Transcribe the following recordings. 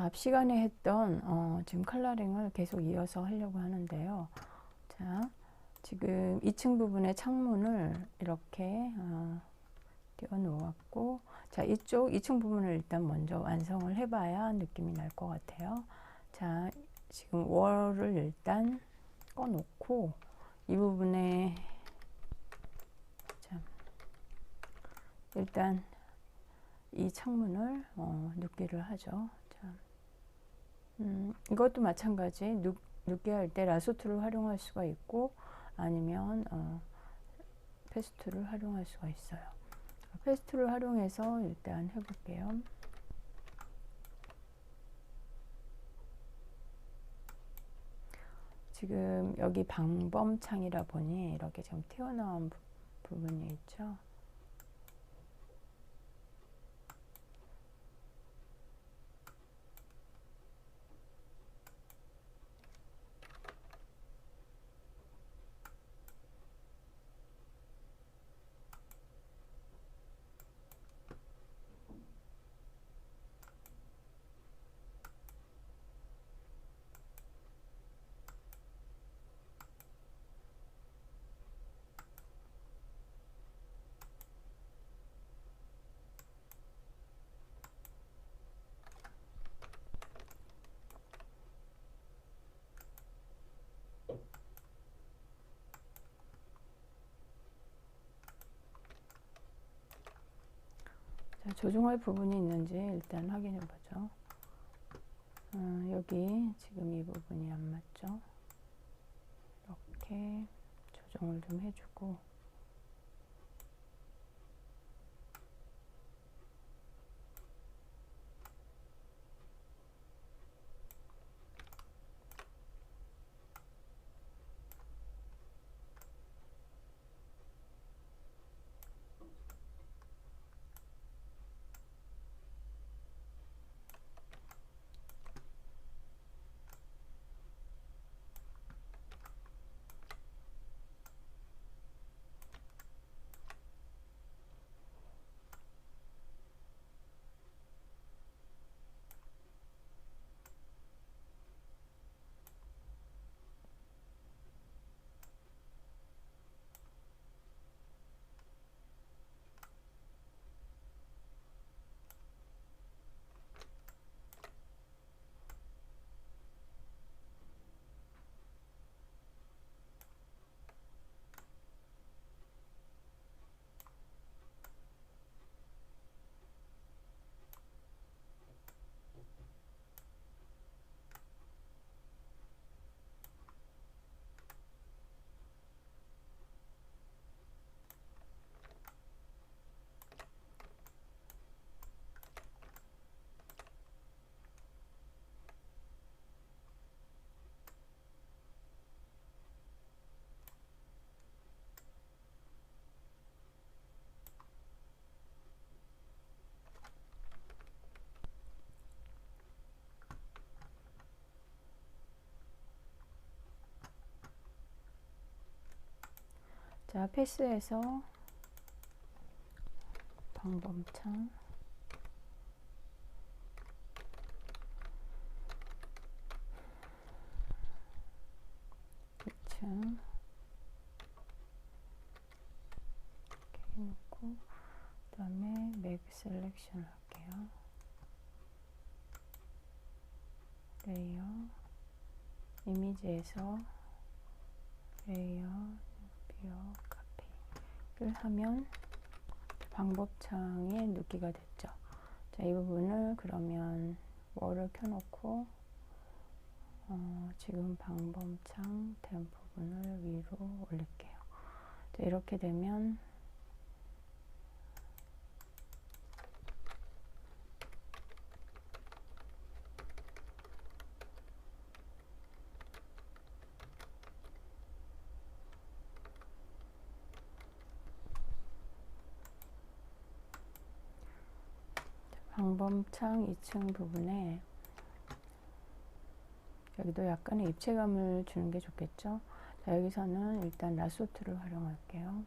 앞 시간에 했던 지금 컬러링을 계속 이어서 하려고 하는데요. 자, 지금 2층 부분의 창문을 이렇게 띄워 놓았고, 자, 이쪽 2층 부분을 일단 먼저 완성을 해봐야 느낌이 날 것 같아요. 자, 지금 월을 일단 꺼 놓고 이 부분에 자, 일단 이 창문을 눕기를 하죠. 자, 이것도 마찬가지 눕게 할 때 라소트를 활용할 수가 있고 아니면 페스트를 활용할 수가 있어요. 페스트를 활용해서 일단 해볼게요. 지금 여기 방범창이라 보니 이렇게 지금 튀어나온 부분이 있죠. 자, 조정할 부분이 있는지 일단 확인해 보죠. 여기 지금 이 부분이 안 맞죠? 이렇게 조정을 좀 해주고, 자, 패스해서 방범창, 이렇게 해놓고 그 다음에 맥 셀렉션 할게요. 레이어, 이미지에서 레이어, 뷰어, 카피를 하면 방법창에 눕기가 됐죠. 자, 이 부분을 그러면 월을 켜놓고 지금 방범창 된 부분을 위로 올릴게요. 자, 이렇게 되면 방범창 2층 부분에 여기도 약간의 입체감을 주는 게 좋겠죠. 자, 여기서는 일단 라소트를 활용할게요.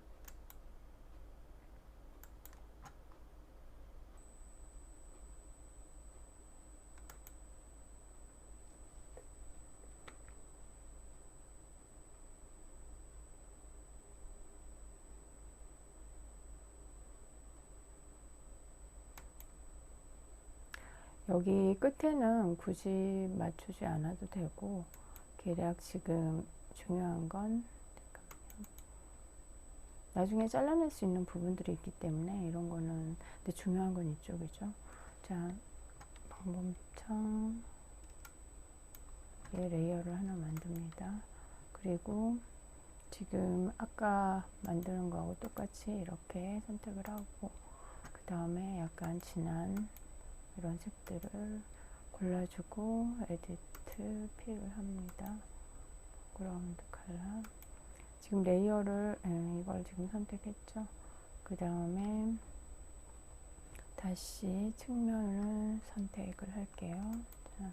여기 끝에는 굳이 맞추지 않아도 되고, 대략 지금 중요한 건 나중에 잘라낼 수 있는 부분들이 있기 때문에 이런 거는, 근데 중요한 건 이쪽이죠. 자, 방범창 레이어를 하나 만듭니다. 그리고 지금 아까 만드는 거하고 똑같이 이렇게 선택을 하고, 그 다음에 약간 진한 이런 색들을 골라주고 에디트 픽을 합니다. 그라운드 컬러. 지금 레이어를 이걸 지금 선택했죠. 그 다음에 다시 측면을 선택을 할게요. 자,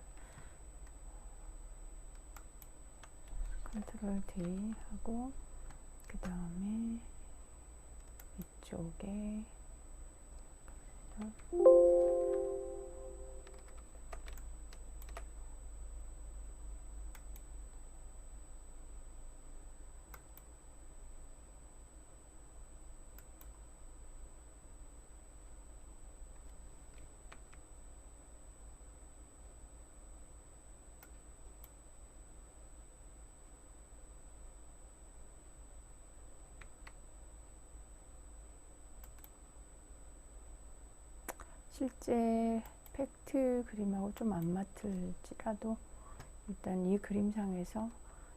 컨트롤 D 하고, 그 다음에 이쪽에 실제 팩트 그림하고 좀 안 맞을지라도 일단 이 그림상에서,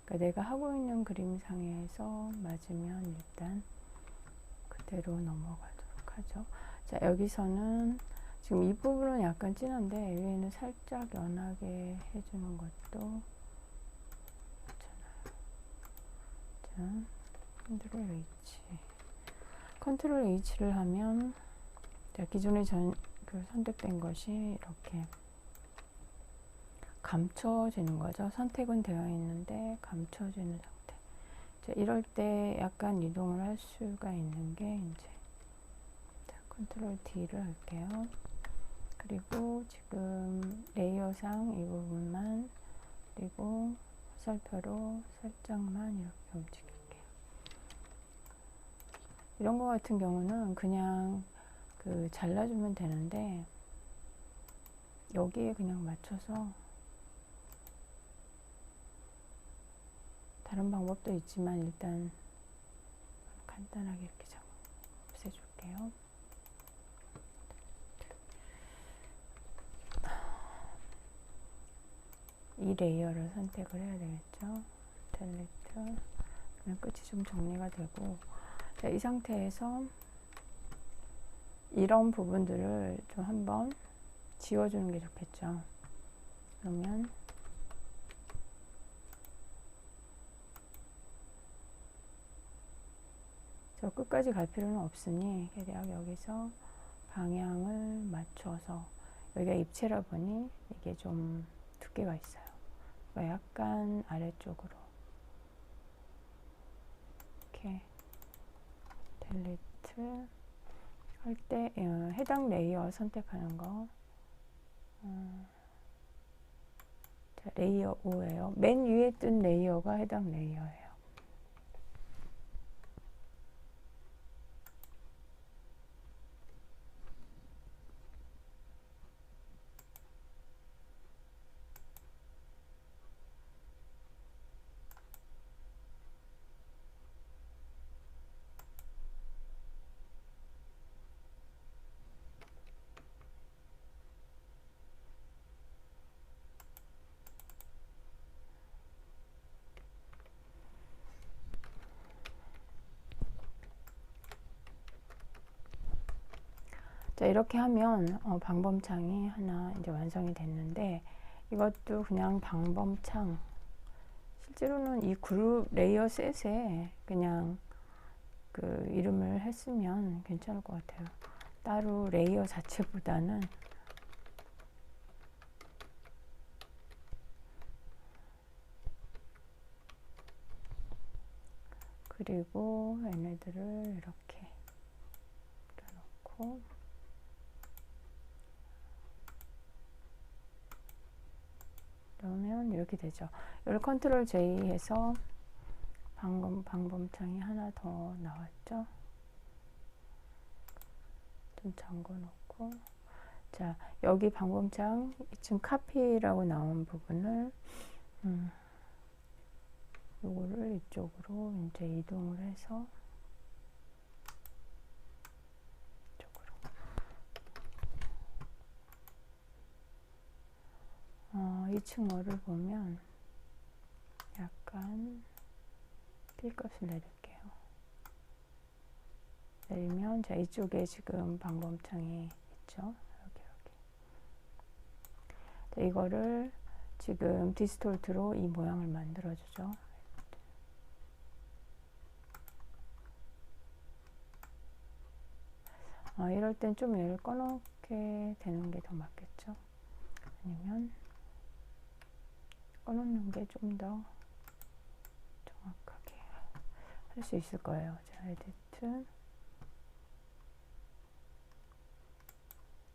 그러니까 내가 하고 있는 그림상에서 맞으면 일단 그대로 넘어가도록 하죠. 자, 여기서는 지금 이 부분은 약간 진한데 위에는 살짝 연하게 해주는 것도 괜찮아요. 자, 컨트롤 H. 컨트롤 H를 하면, 자, 기존에 선택된 것이 이렇게 감춰지는 거죠. 선택은 되어 있는데 감춰지는 상태. 자, 이럴 때 약간 이동을 할 수가 있는 게 이제, 자, 컨트롤 D를 할게요. 그리고 지금 레이어상 이 부분만, 그리고 화살표로 살짝만 이렇게 움직일게요. 이런 거 같은 경우는 그냥 잘라주면 되는데, 여기에 그냥 맞춰서, 다른 방법도 있지만 일단 간단하게 이렇게 없애줄게요. 이 레이어를 선택을 해야 되겠죠. 델리트. 그러면 끝이 좀 정리가 되고, 자, 이 상태에서 이런 부분들을 좀 한번 지워주는 게 좋겠죠. 그러면 저 끝까지 갈 필요는 없으니 대략 여기서 방향을 맞춰서, 여기가 입체라 보니 이게 좀 두께가 있어요. 그러니까 약간 아래쪽으로 이렇게 델리트 할 때 해당 레이어 선택하는 거, 자, 레이어 5예요. 맨 위에 뜬 레이어가 해당 레이어예요. 자, 이렇게 하면 방범창이 하나 이제 완성이 됐는데, 이것도 그냥 방범창, 실제로는 이 그룹 레이어 셋에 그냥 그 이름을 했으면 괜찮을 것 같아요. 따로 레이어 자체보다는. 그리고 얘네들을 이렇게 놓고, 그러면 이렇게 되죠. 이걸 컨트롤 J 해서 방범창이 하나 더 나왔죠. 좀 잠궈 놓고, 자, 여기 방범창 2층 카피라고 나온 부분을 요거를 이쪽으로 이제 이동을 해서 이쪽으로 2층 월을 보면 약간 B값을 내릴게요. 내리면 자, 이쪽에 지금 방범창이 있죠. 자, 이거를 지금 디스톨트로 이 모양을 만들어주죠. 이럴 땐 좀 얘를 꺼놓게 되는 게 더 맞겠죠. 아니면 꺼놓는 게 좀 더 정확하게 할 수 있을 거예요. 자, 에디트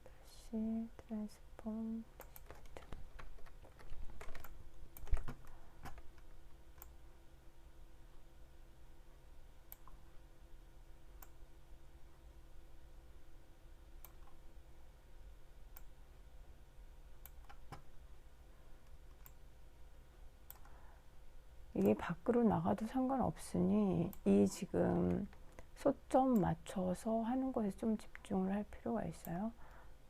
다시 트랜스폼 이게 밖으로 나가도 상관없으니 이 지금 소점 맞춰서 하는 것에 좀 집중을 할 필요가 있어요.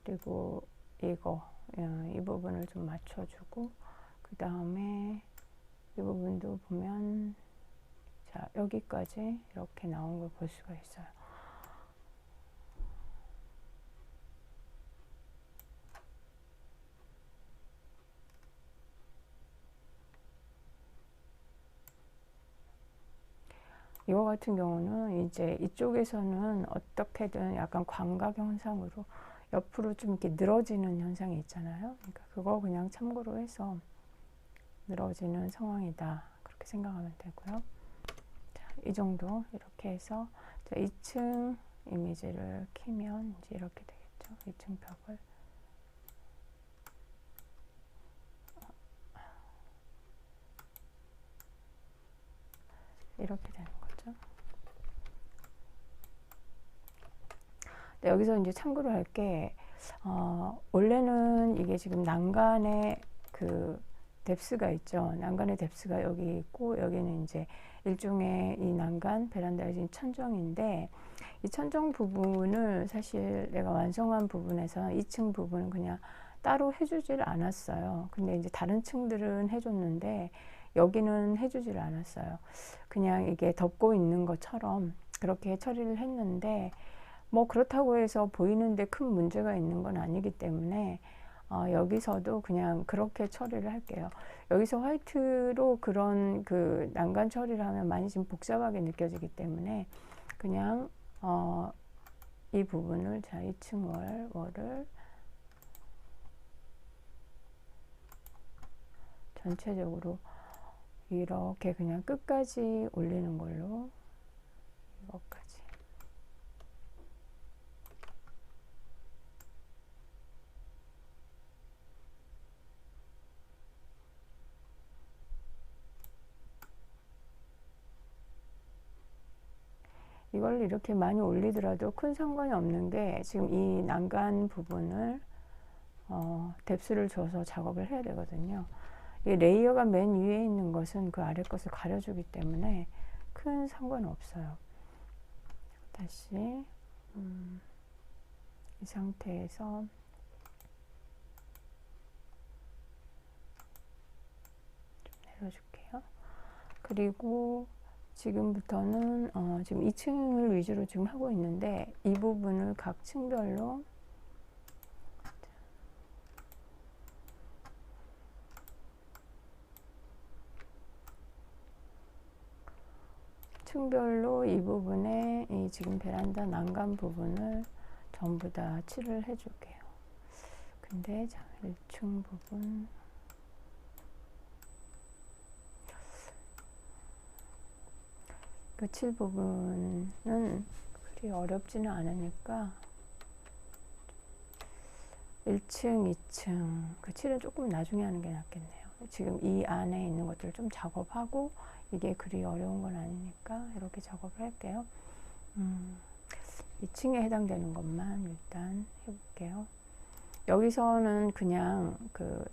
그리고 이거 이 부분을 좀 맞춰주고 그 다음에 이 부분도 보면 자, 여기까지 이렇게 나온 걸 볼 수가 있어요. 이거 같은 경우는 이제 이쪽에서는 어떻게든 약간 광각 현상으로 옆으로 좀 이렇게 늘어지는 현상이 있잖아요. 그러니까 그거 그냥 참고로 해서 늘어지는 상황이다. 그렇게 생각하면 되고요. 자, 이 정도 이렇게 해서 자, 2층 이미지를 키면 이제 이렇게 되겠죠. 2층 벽을 이렇게 되는 거죠. 네, 여기서 이제 참고로 할 게 원래는 이게 지금 난간의 그 뎁스가 있죠. 난간의 뎁스가 여기 있고 여기는 이제 일종의 이 난간 베란다의 지금 천정인데 이 천정 부분을 사실 내가 완성한 부분에서 2층 부분은 그냥 따로 해주질 않았어요. 근데 이제 다른 층들은 해줬는데 여기는 해주질 않았어요. 그냥 이게 덮고 있는 것처럼 그렇게 처리를 했는데 뭐 그렇다고 해서 보이는데 큰 문제가 있는 건 아니기 때문에 여기서도 그냥 그렇게 처리를 할게요. 여기서 화이트로 그런 그 난간 처리를 하면 많이 좀 복잡하게 느껴지기 때문에 그냥 이 부분을 자 2층 월을 전체적으로 이렇게 그냥 끝까지 올리는 걸로 이것까지 이걸 이렇게 많이 올리더라도 큰 상관이 없는 게 지금 이 난간 부분을 뎁스를 줘서 작업을 해야 되거든요. 이 레이어가 맨 위에 있는 것은 그 아래 것을 가려주기 때문에 큰 상관은 없어요. 다시 이 상태에서 좀 내려줄게요. 그리고 지금부터는 지금 2층을 위주로 지금 하고 있는데 이 부분을 각 층별로 이 부분에 이 지금 베란다 난간 부분을 전부 다 칠을 해줄게요. 근데 자 1층 부분 그 칠 부분은 그리 어렵지는 않으니까 1층, 2층 그 칠은 조금 나중에 하는 게 낫겠네요. 지금 이 안에 있는 것들을 좀 작업하고 이게 그리 어려운 건 아니니까 이렇게 작업을 할게요. 2층에 해당되는 것만 일단 해볼게요. 여기서는 그냥 그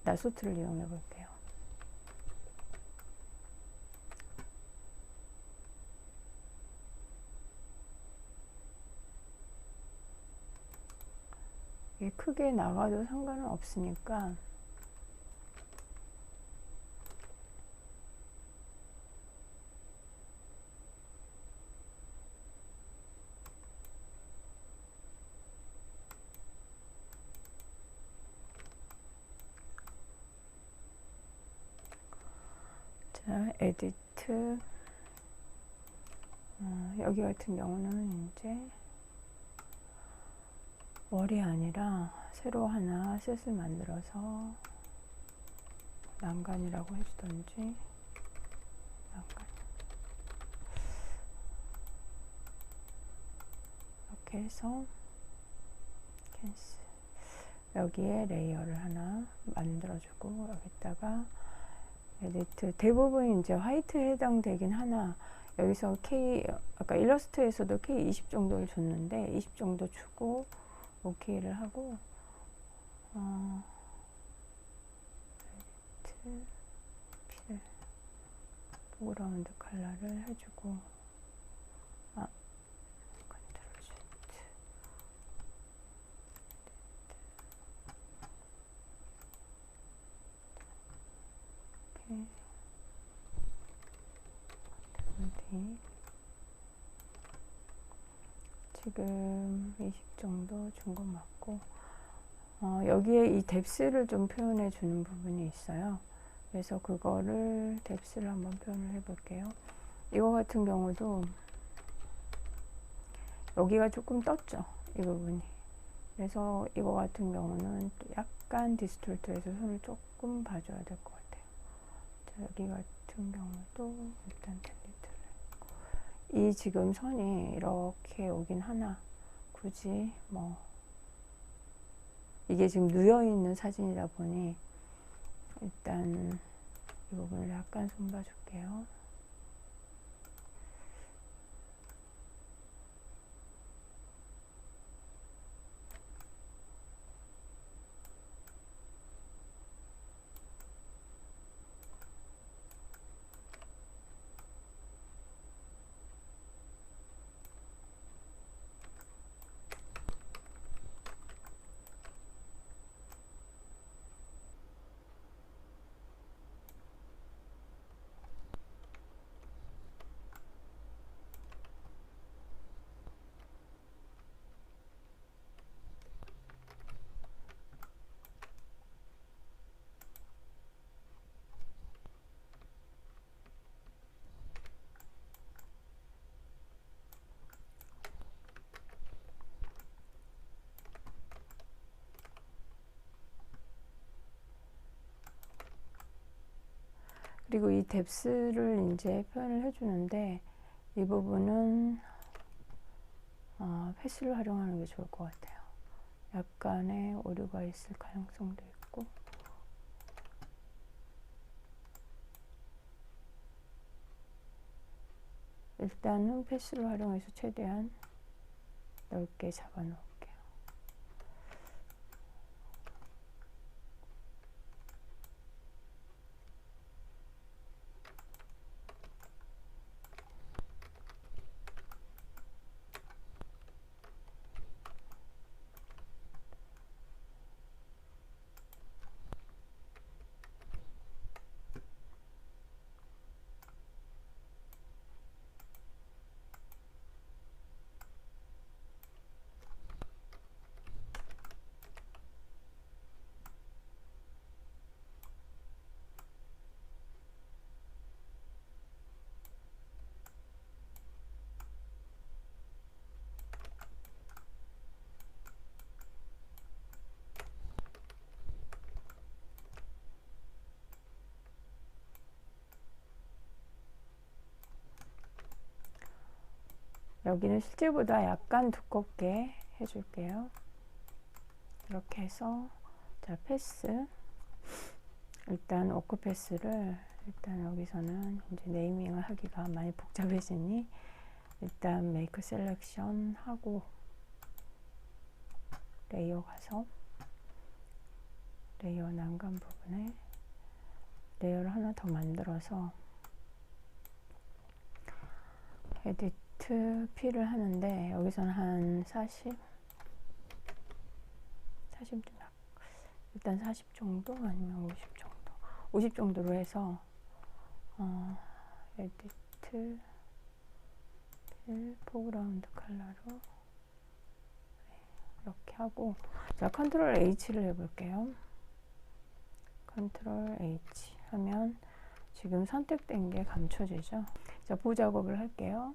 나소트를 이용해 볼게요. 이게 크게 나가도 상관은 없으니까 자, 에디트 여기 같은 경우는 이제 월이 아니라 새로 하나 셋을 만들어서 난간이라고 해주던지 난간 이렇게 해서 캔슬 여기에 레이어를 하나 만들어주고 여기다가 에디트 대부분 이제 화이트에 해당되긴 하나 여기서 K 아까 일러스트에서도 K 20 정도를 줬는데 20 정도 주고 OK를 하고 에디트 필 포그라운드 컬러를 해주고 컨트롤 Z 이렇게 D 지금 20 정도 준 것 맞고 여기에 이 뎁스를 좀 표현해 주는 부분이 있어요. 그래서 그거를 뎁스를 한번 표현을 해 볼게요. 이거 같은 경우도 여기가 조금 떴죠, 이 부분이. 그래서 이거 같은 경우는 약간 디스톨트해서 손을 조금 봐줘야 될 것 같아요. 자, 여기 같은 경우도 일단 델리트를 이 지금 선이 이렇게 오긴 하나 굳이 뭐 이게 지금 누여있는 사진이다 보니 일단 이 부분을 약간 손 봐줄게요. 그리고 이 뎁스를 이제 표현을 해주는데 이 부분은 패스를 활용하는 게 좋을 것 같아요. 약간의 오류가 있을 가능성도 있고 일단은 패스를 활용해서 최대한 넓게 잡아 놓을게요. 여기는 실제보다 약간 두껍게 해줄게요. 이렇게 해서 자 패스 일단 워크 패스를 일단 여기서는 이제 네이밍을 하기가 많이 복잡해지니 일단 메이크 셀렉션 하고 레이어 가서 레이어 난간 부분에 레이어를 하나 더 만들어서 에디트 P를 하는데, 여기서는 한 40 일단 40 정도 아니면 50 정도, 50 정도로 해서 에디트 필 포그라운드 컬러로 이렇게 하고, 자, 컨트롤 H를 해볼게요. 컨트롤 H 하면 지금 선택된 게 감춰지죠. 자, 보 작업을 할게요.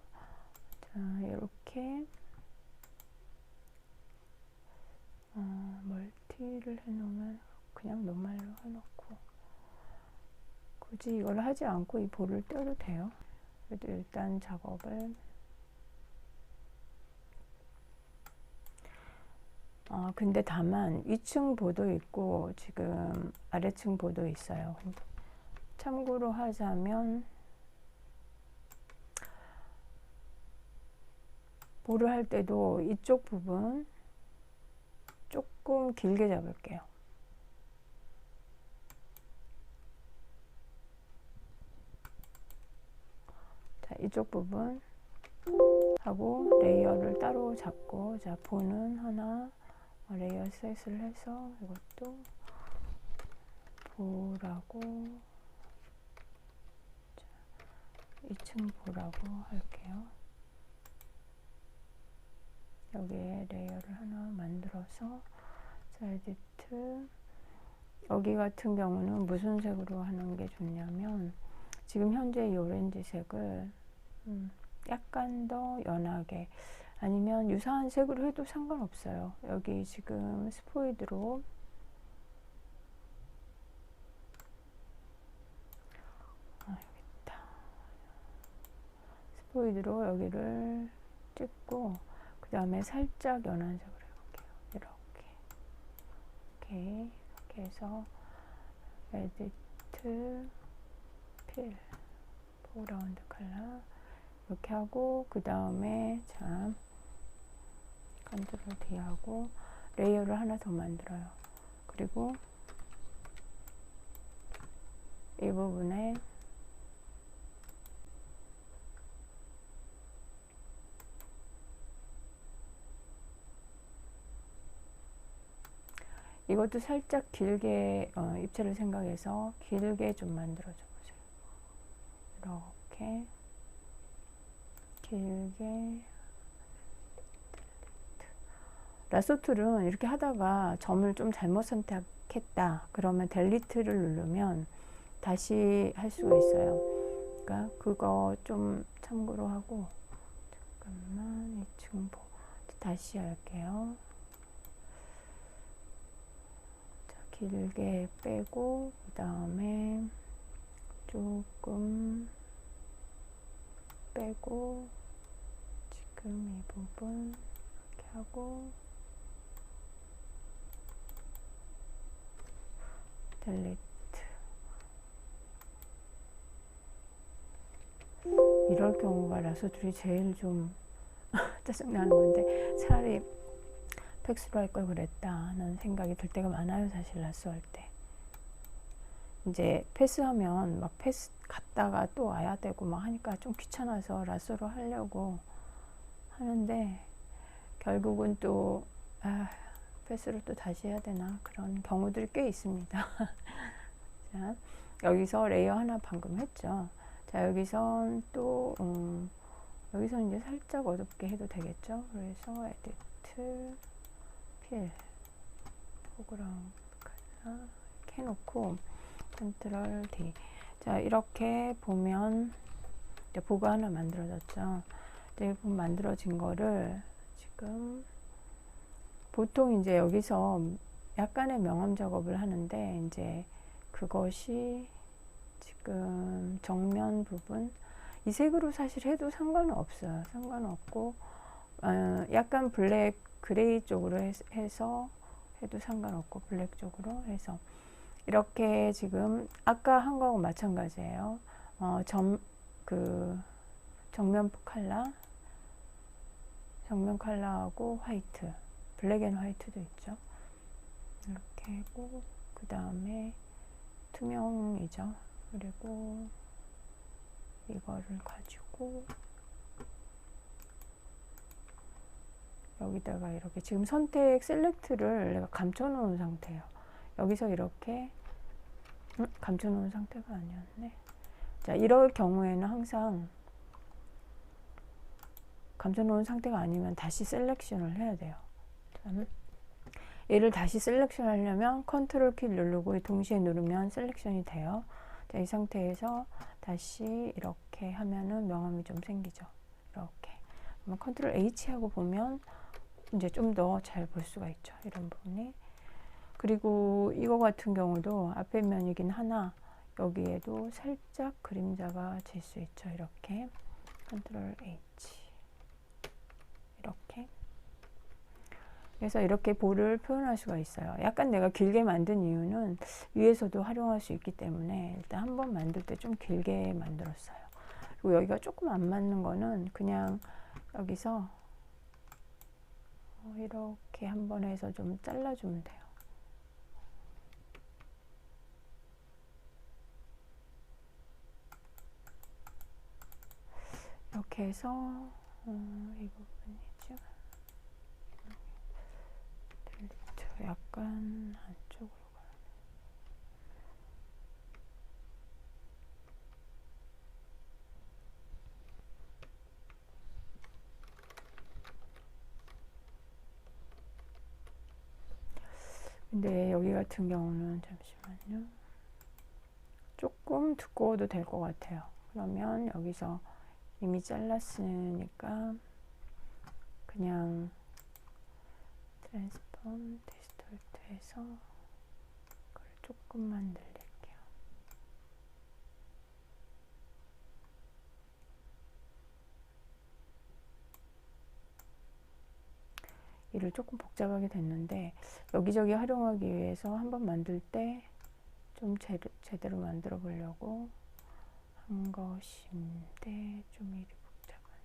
자, 이렇게 멀티를 해놓으면 그냥 노말로 해놓고, 굳이 이걸 하지 않고 이 볼을 떼도 돼요. 그래도 일단 작업을 근데 다만 위층 보도 있고 지금 아래층 보도 있어요. 참고로 하자면, 볼을 할 때도 이쪽 부분 조금 길게 잡을게요. 자, 이쪽 부분 하고 레이어를 따로 잡고, 자, 보는 하나 레이어 셋을 해서 이것도 보라고, 자, 2층 보라고 할게요. 여기에 레이어를 하나 만들어서, 자, 에디트, 여기 같은 경우는 무슨 색으로 하는 게 좋냐면, 지금 현재 이 오렌지색을 약간 더 연하게, 아니면 유사한 색으로 해도 상관없어요. 여기 지금 스포이드로 여기 있다. 스포이드로 여기를 찍고, 그 다음에 살짝 연한 색으로 해볼게요. 이렇게 해서 에디트 필 포그라운드 컬러 이렇게 하고, 그 다음에 자, 컨트롤 D 하고 레이어를 하나 더 만들어요. 그리고 이 부분에 이것도 살짝 길게 입체를 생각해서 길게 좀 만들어 줘 보세요. 이렇게 길게. 라sso 툴은 이렇게 하다가 점을 좀 잘못 선택했다 그러면 델리트를 누르면 다시 할 수가 있어요. 그러니까 그거 좀 참고로 하고, 잠깐만 2층 보 다시 할게요. 자, 길게 빼고, 그 다음에 조금 빼고, 지금 이 부분 이렇게 하고 델리트. 이럴 경우가 라소툴이 제일 좀 짜증나는 건데, 차라리 팩스로 할 걸 그랬다는 생각이 들 때가 많아요. 사실 라소 할 때 이제 패스하면 막 패스 갔다가 또 와야 되고 막 하니까 좀 귀찮아서 라소로 하려고 하는데, 결국은 또 패스를 또 다시 해야 되나, 그런 경우들이 꽤 있습니다. 자, 여기서 레이어 하나 방금 했죠. 자, 여기선 또 여기서 이제 살짝 어둡게 해도 되겠죠. 그래서 에디트 필 포그라운드 컬러 이렇게 해놓고 컨트롤 D. 자, 이렇게 보면 이제 보가 하나 만들어졌죠. 이제 만들어진 거를 지금 보통 이제 여기서 약간의 명암 작업을 하는데, 이제 그것이 지금 정면 부분 이 색으로 사실 해도 상관은 없어요. 상관없고, 약간 블랙 그레이 쪽으로 해서 해도 상관없고, 블랙 쪽으로 해서 이렇게 지금 아까 한 거하고 마찬가지예요. 정면 컬러하고 화이트, 블랙 앤 화이트도 있죠. 이렇게 하고, 그 그 다음에 투명이죠. 그리고 이거를 가지고 여기다가 이렇게 지금 선택 셀렉트를 내가 감춰 놓은 상태예요. 여기서 이렇게 감춰 놓은 상태가 아니었네. 자, 이럴 경우에는 항상 감춰 놓은 상태가 아니면 다시 셀렉션을 해야 돼요. 얘를 다시 셀렉션 하려면 컨트롤 키 누르고 동시에 누르면 셀렉션이 돼요. 자, 이 상태에서 다시 이렇게 하면은 명암이 좀 생기죠. 이렇게. 그러면 컨트롤 H 하고 보면 이제 좀 더 잘 볼 수가 있죠. 이런 부분이. 그리고 이거 같은 경우도 앞에 면이긴 하나 여기에도 살짝 그림자가 질 수 있죠. 이렇게. 컨트롤 H. 이렇게. 그래서 이렇게 볼을 표현할 수가 있어요. 약간 내가 길게 만든 이유는 위에서도 활용할 수 있기 때문에 일단 한번 만들 때 좀 길게 만들었어요. 그리고 여기가 조금 안 맞는 거는 그냥 여기서 이렇게 한번 해서 좀 잘라주면 돼요. 이렇게 해서 이 부분이죠. 딜리트 약간 안쪽으로 가요. 근데 여기 같은 경우는 잠시만요. 조금 두꺼워도 될 것 같아요. 그러면 여기서 이미 잘랐으니까 그냥 트랜스폼 디스톨트해서 그걸 조금만 늘릴게요. 이를 조금 복잡하게 됐는데 여기저기 활용하기 위해서 한번 만들 때 좀 제대로 만들어 보려고 한 것인데 좀 일이 복잡하네.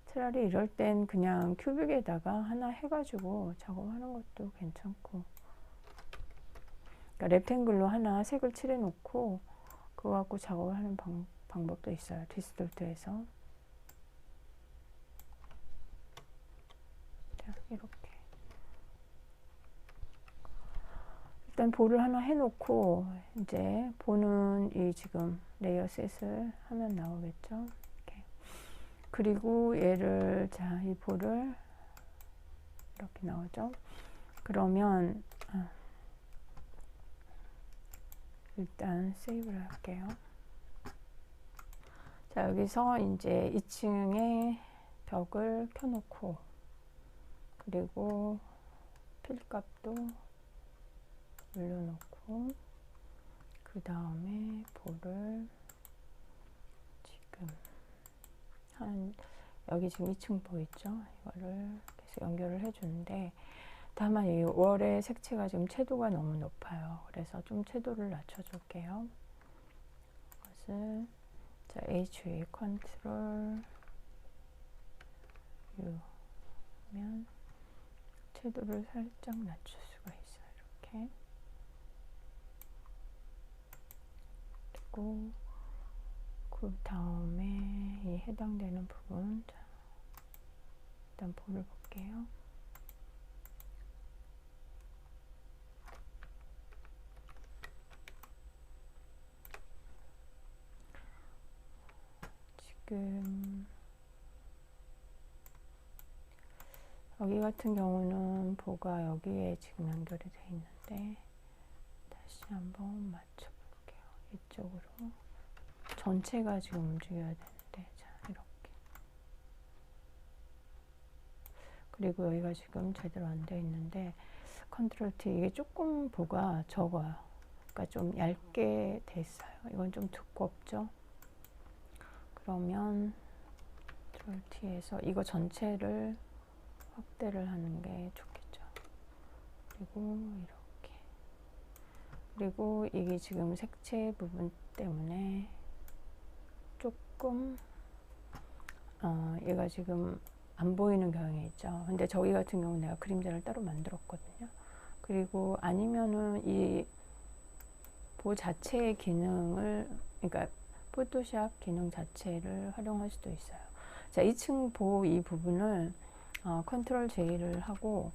차라리 이럴 땐 그냥 큐빅에다가 하나 해가지고 작업하는 것도 괜찮고, 그러니까 랩탱글로 하나 색을 칠해 놓고 그거 갖고 작업을 하는 방법도 있어요. 디스톨트에서. 자, 이렇게 일단 볼을 하나 해놓고 이제 보는 이 지금 레이어 셋을 하면 나오겠죠. 이렇게. 그리고 얘를 자, 이 볼을 이렇게 나오죠. 그러면 일단 세이브를 할게요. 자, 여기서 이제 2층에 벽을 켜놓고 그리고 필값도 올려놓고 그 다음에 볼을 지금 여기 지금 2층 보이죠? 이거를 계속 연결을 해주는데 다만 이 월의 색채가 지금 채도가 너무 높아요. 그래서 좀 채도를 낮춰줄게요. 이것을 자, HV 컨트롤 U 하면 채도를 살짝 낮출 수가 있어요. 이렇게. 그리고 그 다음에 이 해당되는 부분 자, 일단 볼을 볼게요. 지금 여기 같은 경우는 보가 여기에 지금 연결이 되어 있는데 다시 한번 맞춰볼게요. 이쪽으로 전체가 지금 움직여야 되는데 자, 이렇게. 그리고 여기가 지금 제대로 안 되어 있는데 컨트롤 T 이게 조금 보가 적어요. 그러니까 좀 얇게 됐어요. 이건 좀 두껍죠. 그러면 컨트롤 T에서 이거 전체를 확대를 하는 게 좋겠죠. 그리고 이렇게. 그리고 이게 지금 색채 부분 때문에 조금 얘가 지금 안 보이는 경향이 있죠. 근데 저기 같은 경우는 내가 그림자를 따로 만들었거든요. 그리고 아니면은 이 보 자체의 기능을, 그러니까 포토샵 기능 자체를 활용할 수도 있어요. 자, 2층 보 이 부분을 컨트롤 J를 하고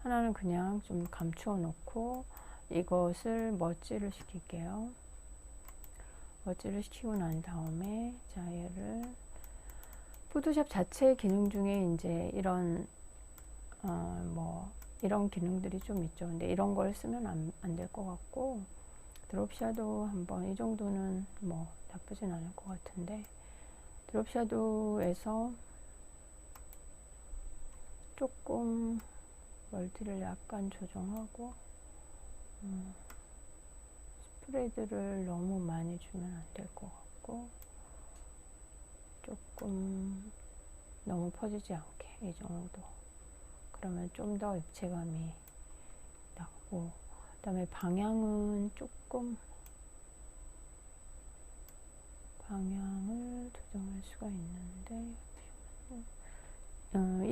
하나는 그냥 좀 감추어 놓고 이것을 머지를 시킬게요. 머지를 시키고 난 다음에 자, 얘를 포토샵 자체의 기능 중에 이제 이런 뭐 이런 기능들이 좀 있죠. 근데 이런 걸 쓰면 안 될 것 같고, 드롭 샤도우 한번 이 정도는 뭐 나쁘진 않을 것 같은데, 드롭 샤도우에서 조금 멀티를 약간 조정하고 스프레드를 너무 많이 주면 안 될 것 같고, 조금 너무 퍼지지 않게 이 정도. 그러면 좀 더 입체감이 나고, 그 다음에 방향은 조금 방향을 조정할 수가 있는데,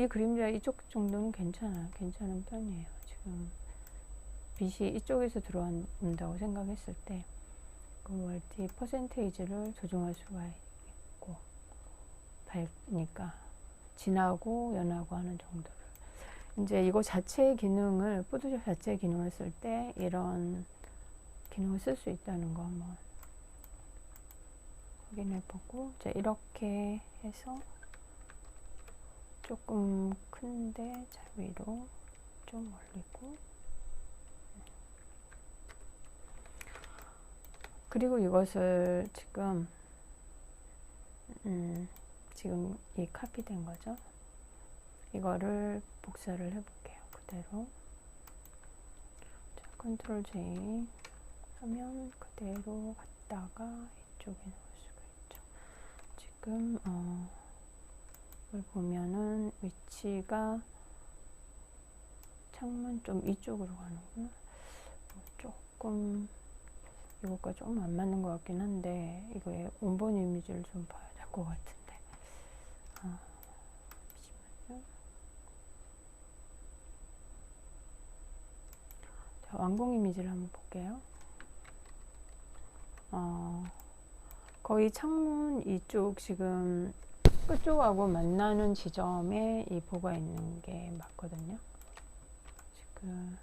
이 그림자 이쪽 정도는 괜찮은 편이에요. 지금 빛이 이쪽에서 들어온다고 생각했을 때 그 멀티 퍼센테이지를 조정할 수가 있고, 밝으니까 진하고 연하고 하는 정도를. 이제 이거 자체의 기능을, 포토샵 자체의 기능을 쓸 때 이런 기능을 쓸 수 있다는 거 한번 확인해 보고, 자, 이렇게 해서 조금 큰데 자, 위로 좀 올리고, 그리고 이것을 지금 지금 이 카피된 거죠. 이거를 복사를 해볼게요. 그대로. 자, 컨트롤 J 하면 그대로 갔다가 이쪽에 놓을 수가 있죠. 지금 이걸 보면은 위치가 창문 좀 이쪽으로 가는구나. 조금 이것과 조금 안 맞는 것 같긴 한데, 이거의 원본 이미지를 좀 봐야 될 것 같은데. 잠시만요. 자, 완공 이미지를 한번 볼게요. 거의 창문 이쪽 지금 끝쪽하고 만나는 지점에 이 보가 있는 게 맞거든요. 지금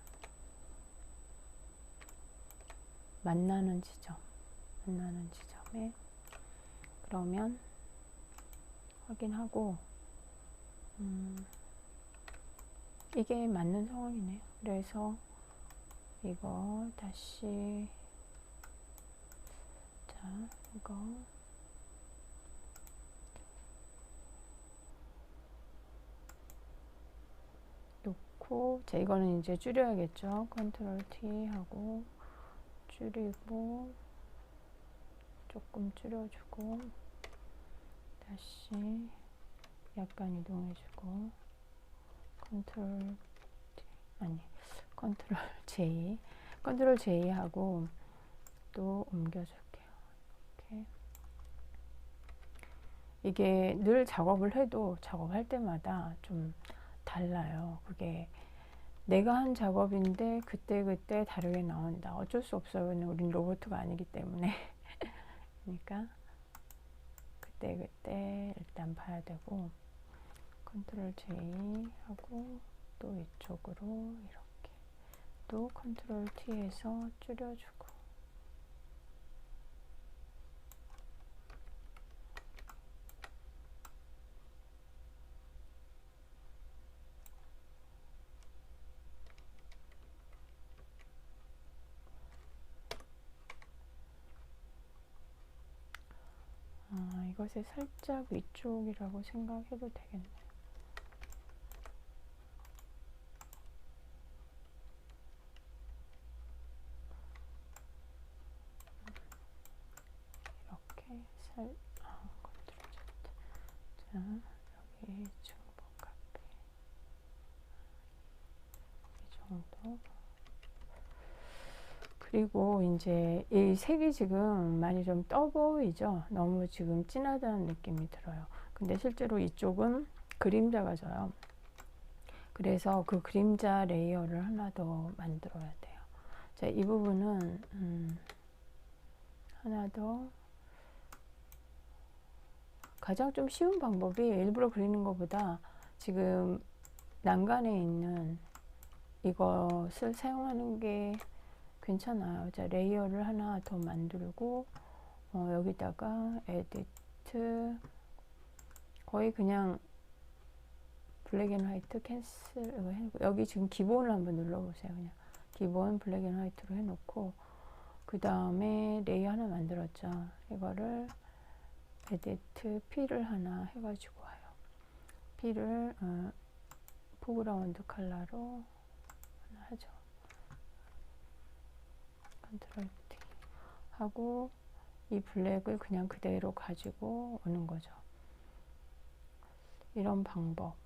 만나는 지점에, 그러면 확인하고 이게 맞는 상황이네요. 그래서 이거 다시, 자, 이거 놓고, 자, 이거는 이제 줄여야겠죠. 컨트롤 T 하고 줄이고, 조금 줄여주고, 다시 약간 이동해주고, 컨트롤 T, 아니, 컨트롤 J 하고 또 옮겨줄게요. 이렇게. 이게 늘 작업을 해도 작업할 때마다 좀 달라요. 그게 내가 한 작업인데 그때그때 다르게 나온다. 어쩔 수 없어요. 우린 로봇가 아니기 때문에. 그러니까 그때그때 일단 봐야 되고, 컨트롤 J 하고 또 이쪽으로 이렇게 또 컨트롤 T에서 줄여주고, 이것이 살짝 위쪽이라고 생각해도 되겠네요. 이렇게 컨트롤 Z. 자, 여기 중복 카페 이 정도. 그리고 이제 이 색이 지금 많이 좀 떠 보이죠? 너무 지금 진하다는 느낌이 들어요. 근데 실제로 이쪽은 그림자가 져요. 그래서 그 그림자 레이어를 하나 더 만들어야 돼요. 자, 이 부분은 하나 더 가장 좀 쉬운 방법이 일부러 그리는 것보다 지금 난간에 있는 이것을 사용하는 게 괜찮아요. 자, 레이어를 하나 더 만들고 여기다가 에디트 거의 그냥 블랙 앤 화이트 캔슬 여기 지금 기본을 한번 눌러보세요. 그냥 기본 블랙 앤 화이트로 해놓고 그 다음에 레이어 하나 만들었죠. 이거를 에디트 P를 하나 해가지고 와요. P를 포그라운드 컬러로 하나 하죠. 컨트롤 T 하고 이 블랙을 그냥 그대로 가지고 오는 거죠. 이런 방법이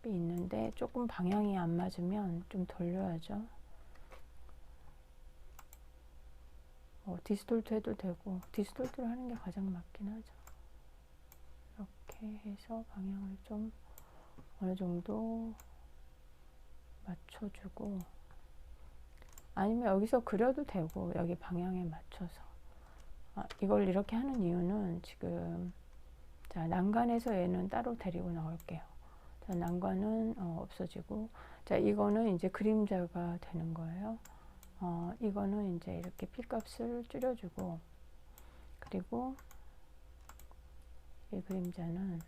있는데 조금 방향이 안 맞으면 좀 돌려야죠. 디스톨트 해도 되고 디스톨트를 하는 게 가장 맞긴 하죠. 이렇게 해서 방향을 좀 어느 정도 맞춰주고 아니면 여기서 그려도 되고 여기 방향에 맞춰서 이걸 이렇게 하는 이유는 지금 자 난간에서 얘는 따로 데리고 나올게요. 자 난간은 없어지고 자 이거는 이제 그림자가 되는 거예요. 이거는 이제 이렇게 P 값을 줄여주고 그리고 이 그림자는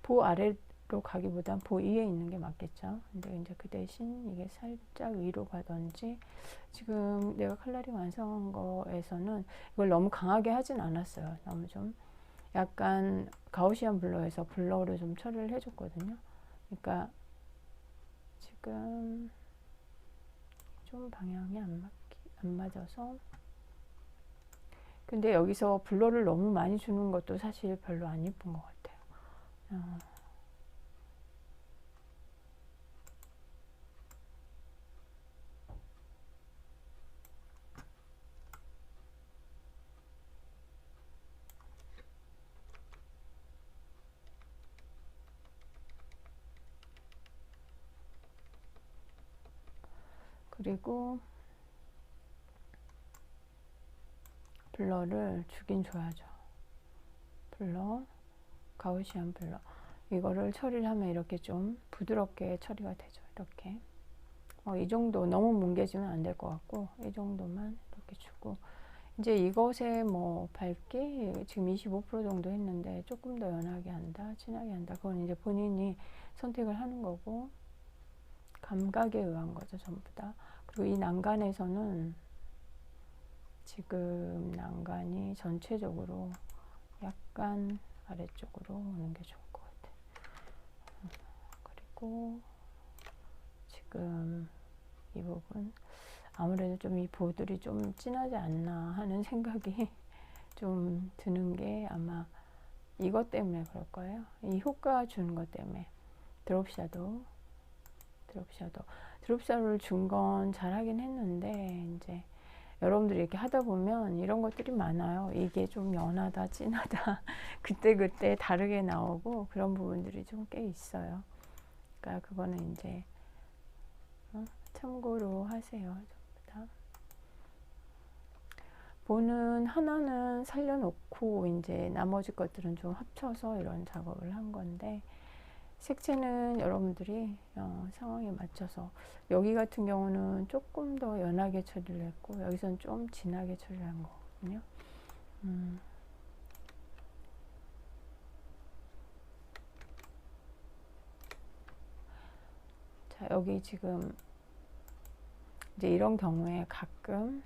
보 아래로 가기보단 보 위에 있는 게 맞겠죠. 근데 이제 그 대신 이게 살짝 위로 가던지 지금 내가 컬러링 완성한 거에서는 이걸 너무 강하게 하진 않았어요. 너무 좀 약간 가우시안 블러에서 블러를 좀 처리를 해줬거든요. 그러니까 지금 좀 방향이 안 맞아서 근데 여기서 블러를 너무 많이 주는 것도 사실 별로 안 예쁜 것 같아요. 그리고 블러를 주긴 줘야죠. 블러, 가우시안 블러 이거를 처리를 하면 이렇게 좀 부드럽게 처리가 되죠. 이렇게 이 정도 너무 뭉개지면 안 될 것 같고 이 정도만 이렇게 주고 이제 이것에 뭐 밝기 지금 25% 정도 했는데 조금 더 연하게 한다 진하게 한다 그건 이제 본인이 선택을 하는 거고 감각에 의한 거죠. 전부 다. 그리고 이 난간에서는 지금 난간이 전체적으로 약간 아래쪽으로 오는 게 좋을 것 같아요. 그리고 지금 이 부분 아무래도 좀 이 보들이 좀 진하지 않나 하는 생각이 좀 드는 게 아마 이것 때문에 그럴 거예요. 이 효과 주는 것 때문에 드롭 샤도를 준 건 잘하긴 했는데 이제 여러분들이 이렇게 하다 보면 이런 것들이 많아요. 이게 좀 연하다 진하다 그때 다르게 나오고 그런 부분들이 좀 꽤 있어요. 그러니까 그거는 이제 참고로 하세요. 전부 다. 보는 하나는 살려놓고 이제 나머지 것들은 좀 합쳐서 이런 작업을 한 건데 색채는 여러분들이 상황에 맞춰서 여기 같은 경우는 조금 더 연하게 처리를 했고 여기서는 좀 진하게 처리를 한 거거든요. 자 여기 지금 이제 이런 경우에 가끔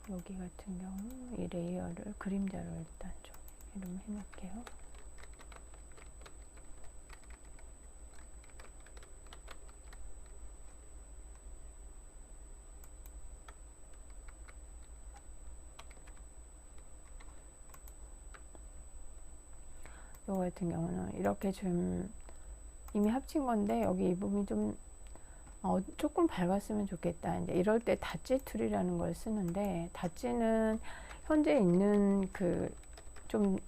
여기 같은 경우 이 레이어를 그림자로 일단 좀 이름 해놓을게요. 이거 같은 경우는 이렇게 좀 이미 합친 건데 여기 이 부분이 좀 조금 밝았으면 좋겠다. 이제 이럴 때 닷지 툴이라는 걸 쓰는데 닷지는 현재 있는 그 좀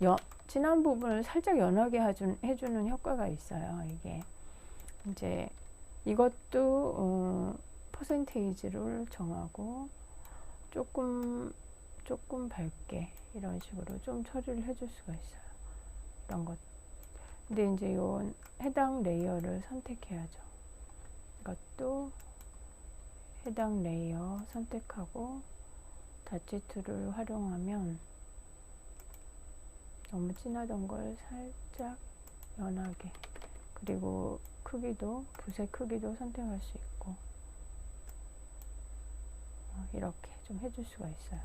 진한 부분을 살짝 연하게 해주는 효과가 있어요. 이게 이제 이것도 퍼센테이지를 정하고 조금 밝게 이런 식으로 좀 처리를 해줄 수가 있어요. 이런 것. 근데 이제 요 해당 레이어를 선택해야죠. 이것도 해당 레이어 선택하고 다치 툴을 활용하면 너무 진하던 걸 살짝 연하게, 그리고 크기도, 붓의 크기도 선택할 수 있고 이렇게 좀 해줄 수가 있어요.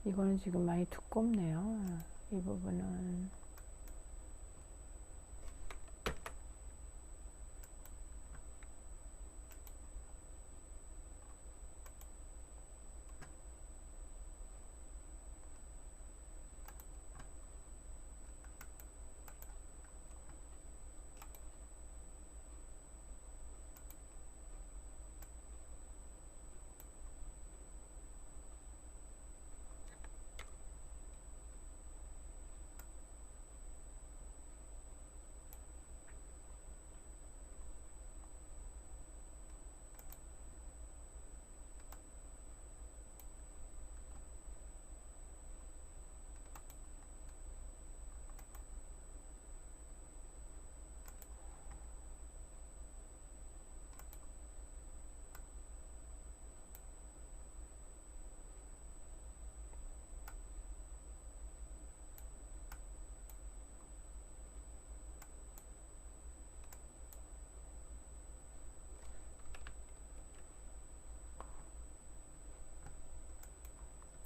이거는 지금 많이 두껍네요. 이 부분은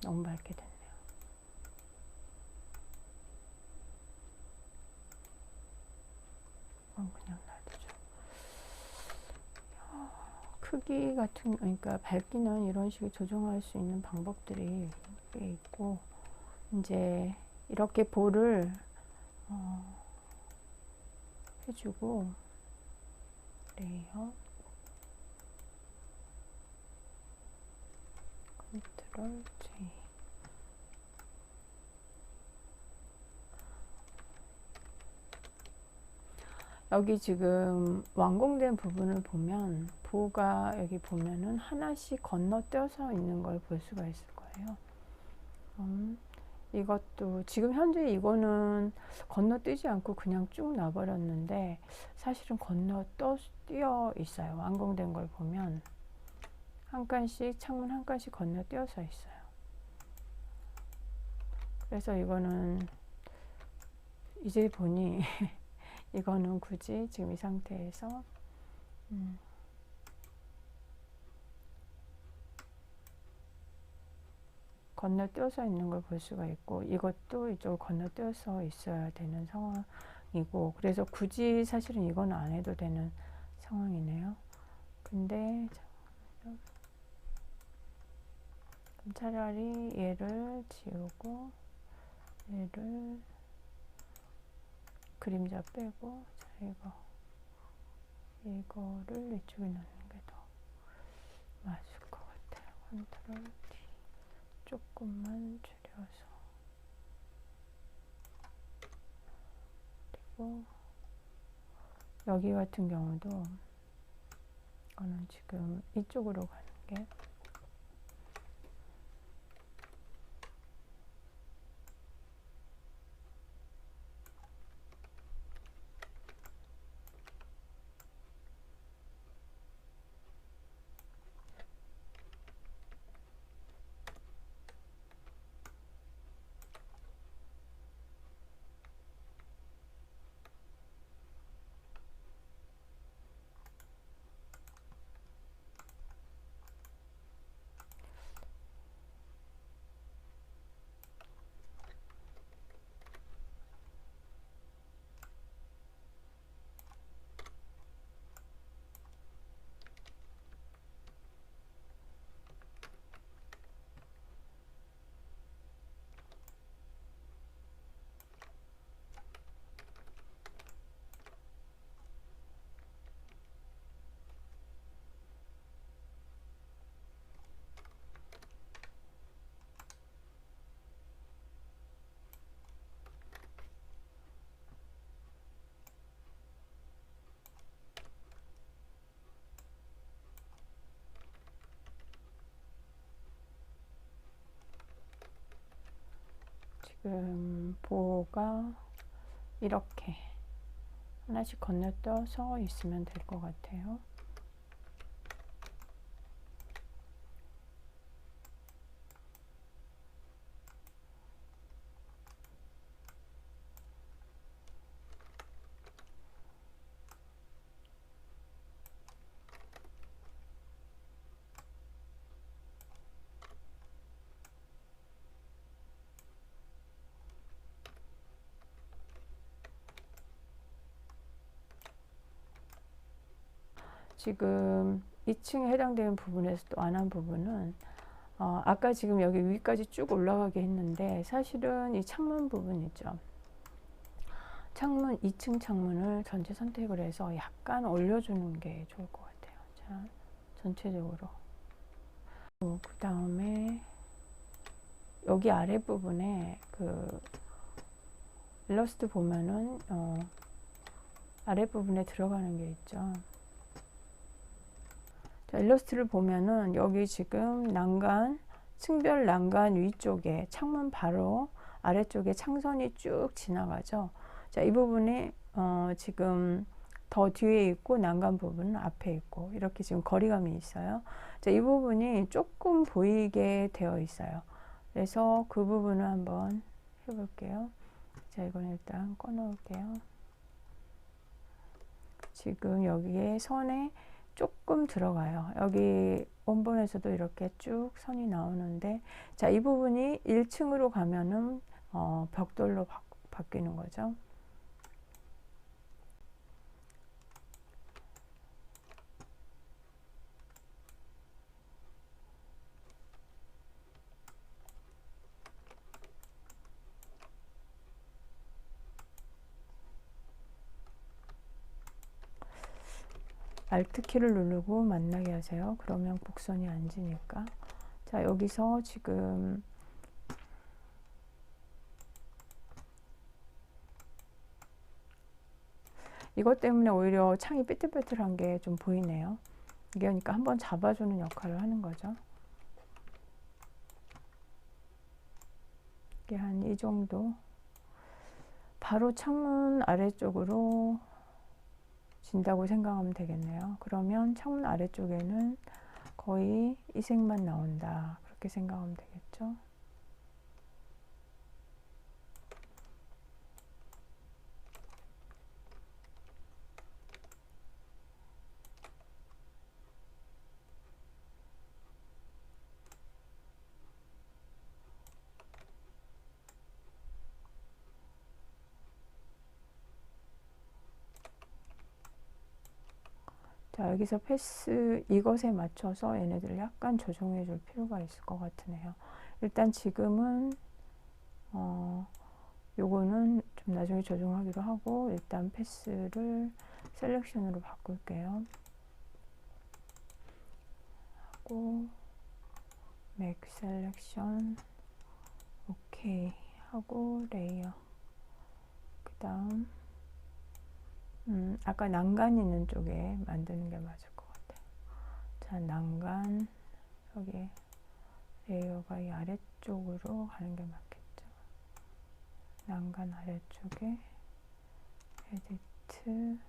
너무 밝게 됐네요. 그냥 놔두죠. 크기 같은, 그러니까 밝기는 이런 식으로 조정할 수 있는 방법들이 꽤 있고, 이제 이렇게 볼을 해주고, 레이어, 컨트롤 J. 여기 지금 완공된 부분을 보면 보가 여기 보면은 하나씩 건너뛰어서 있는 걸 볼 수가 있을 거예요. 이것도 지금 현재 이거는 건너뛰지 않고 그냥 쭉 놔버렸는데 사실은 건너뛰어 있어요. 완공된 걸 보면 한 칸씩, 창문 한 칸씩 건너뛰어서 있어요. 그래서 이거는 이제 보니 이거는 굳이 지금 이 상태에서 건너뛰어서 있는 걸 볼 수가 있고, 이것도 이쪽으로 건너뛰어서 있어야 되는 상황이고, 그래서 굳이 사실은 이건 안 해도 되는 상황이네요. 근데 차라리 얘를 지우고 얘를 그림자 빼고, 자, 이거를 이쪽에 넣는 게 더 맞을 것 같아요. 컨트롤 D. 조금만 줄여서. 그리고 여기 같은 경우도 이거는 지금 이쪽으로 가는 게 지금 보호가 이렇게 하나씩 건너떠서 있으면 될 것 같아요. 지금 2층에 해당되는 부분에서 또 안 한 부분은 아까 지금 여기 위까지 쭉 올라가게 했는데 사실은 이 창문 부분이죠. 창문 2층 창문을 전체 선택을 해서 약간 올려주는 게 좋을 것 같아요. 자, 전체적으로. 그 다음에 여기 아랫부분에 그 일러스트 보면은 아랫부분에 들어가는 게 있죠. 자, 일러스트를 보면은 여기 지금 난간, 층별 난간 위쪽에 창문 바로 아래쪽에 창선이 쭉 지나가죠. 자, 이 부분이 지금 더 뒤에 있고 난간 부분은 앞에 있고 이렇게 지금 거리감이 있어요. 자, 이 부분이 조금 보이게 되어 있어요. 그래서 그 부분을 한번 해볼게요. 자, 이건 일단 꺼놓을게요. 지금 여기에 선에 조금 들어가요. 여기 원본에서도 이렇게 쭉 선이 나오는데, 자, 이 부분이 1층으로 가면은 벽돌로 바뀌는 거죠. Alt키를 누르고 만나게 하세요. 그러면 곡선이 안 지니까. 자, 여기서 지금 이것 때문에 오히려 창이 삐뚤삐뚤한 게 좀 보이네요. 이게 그러니까 한번 잡아주는 역할을 하는 거죠. 이게 한 이 정도. 바로 창문 아래쪽으로 진다고 생각하면 되겠네요. 그러면 창문 아래쪽에는 거의 이 색만 나온다. 그렇게 생각하면 되겠죠. 자, 여기서 패스 이것에 맞춰서 얘네들을 약간 조정해 줄 필요가 있을 것 같으네요. 일단 지금은 요거는 좀 나중에 조정하기로 하고 일단 패스를 셀렉션으로 바꿀게요. 하고 맥 셀렉션 오케이 하고 레이어 그 다음 아까 난간 있는 쪽에 만드는 게 맞을 것 같아요. 자, 난간 여기 레이어가 이 아래쪽으로 가는 게 맞겠죠. 난간 아래쪽에 에디트.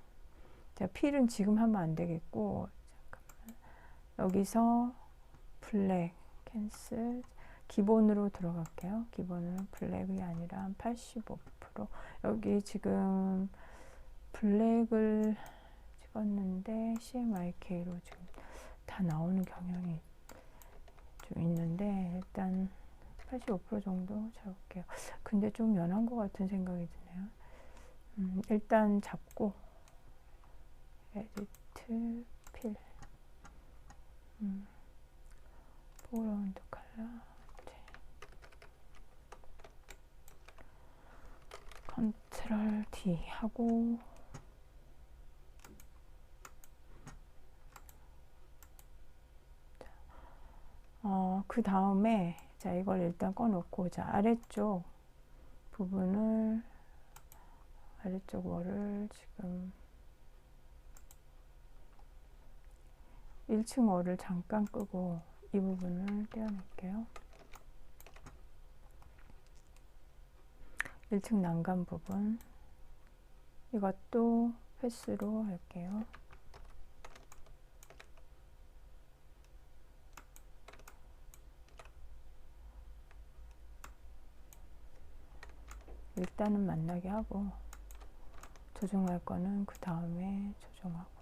자, 필은 지금 하면 안 되겠고 잠깐만. 여기서 블랙 캔슬 기본으로 들어갈게요. 기본은 블랙이 아니라 85%. 여기 지금 블랙을 찍었는데 CMYK로 지금 다 나오는 경향이 좀 있는데 일단 85% 정도 잡을게요. 근데 좀 연한 것 같은 생각이 드네요. 일단 잡고 에디트 필 포그라운드 컬러 컨트롤 D 하고 그 다음에 자, 이걸 일단 꺼놓고 자, 아래쪽 부분을 아래쪽 월을 지금 1층 월을 잠깐 끄고 이 부분을 떼어낼게요. 1층 난간 부분 이것도 패스로 할게요. 일단은 만나게 하고 조정할 거는 그 다음에 조정하고.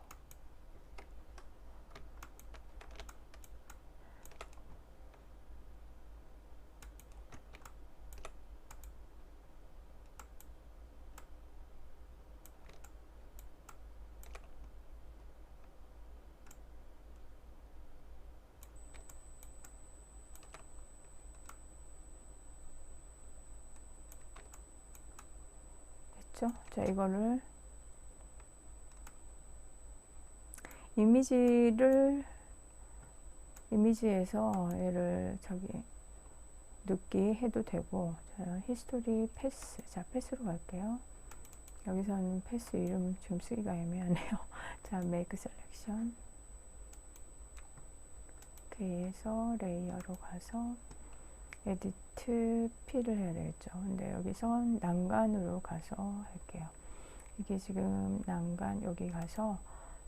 됐죠? 자, 이거를 이미지에서 얘를 눕기 해도 되고. 자, 히스토리 패스. 자, 패스로 갈게요. 여기서는 패스 이름 지금 쓰기가 애매하네요. 자, 메이크 셀렉션. 그래서 레이어로 가서 에디트 필을 해야 되겠죠. 근데 여기선 난간으로 가서 할게요. 이게 지금 난간 여기 가서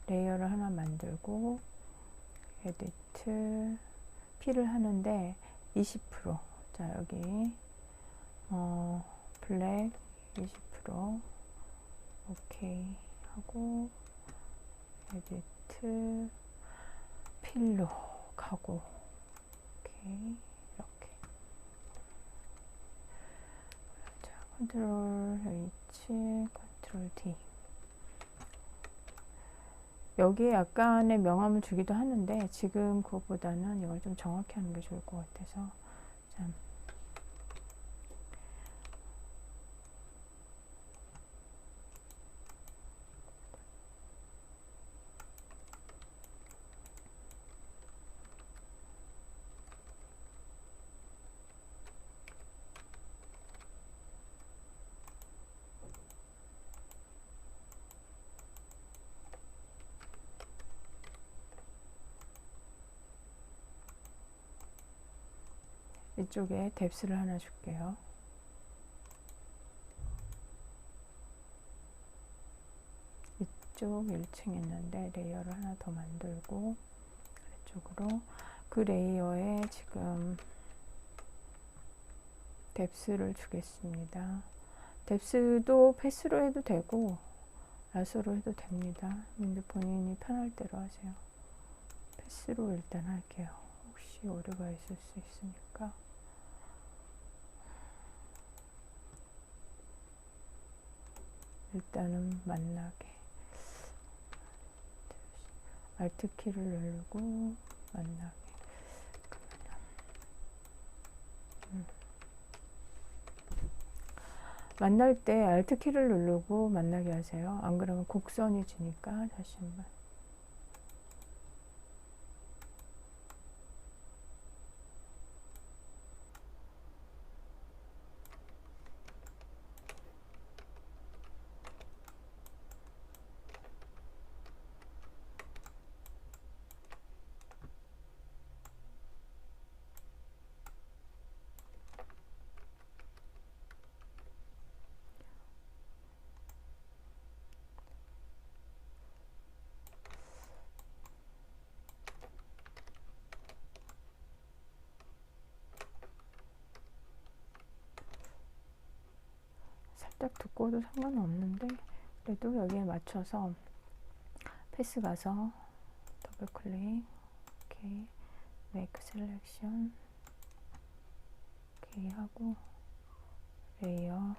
레이어를 하나 만들고 에디트 필을 하는데 20%. 자, 여기 블랙 20% 오케이 하고 에디트 필로 가고 오케이. 이렇게. 자, 컨트롤 H 컨트롤 D. 여기에 약간의 명암을 주기도 하는데 지금 그것보다는 이걸 좀 정확히 하는 게 좋을 것 같아서. 자, 이쪽에 뎁스를 하나 줄게요. 이쪽 1층 있는데 레이어를 하나 더 만들고 아래쪽으로 그 레이어에 지금 뎁스를 주겠습니다. 뎁스도 패스로 해도 되고 라서로 해도 됩니다. 근데 본인이 편할 대로 하세요. 패스로 일단 할게요. 혹시 오류가 있을 수 있으니까. 일단은 만나게. 알트키를 누르고 만나게. 만날 때 알트키를 누르고 만나게 하세요. 안 그러면 곡선이 지니까. 다시 한번. 살짝 두꺼워도 상관은 없는데 그래도 여기에 맞춰서 패스 가서 더블 클릭 오케이 메이크 셀렉션 오케이 하고 레이어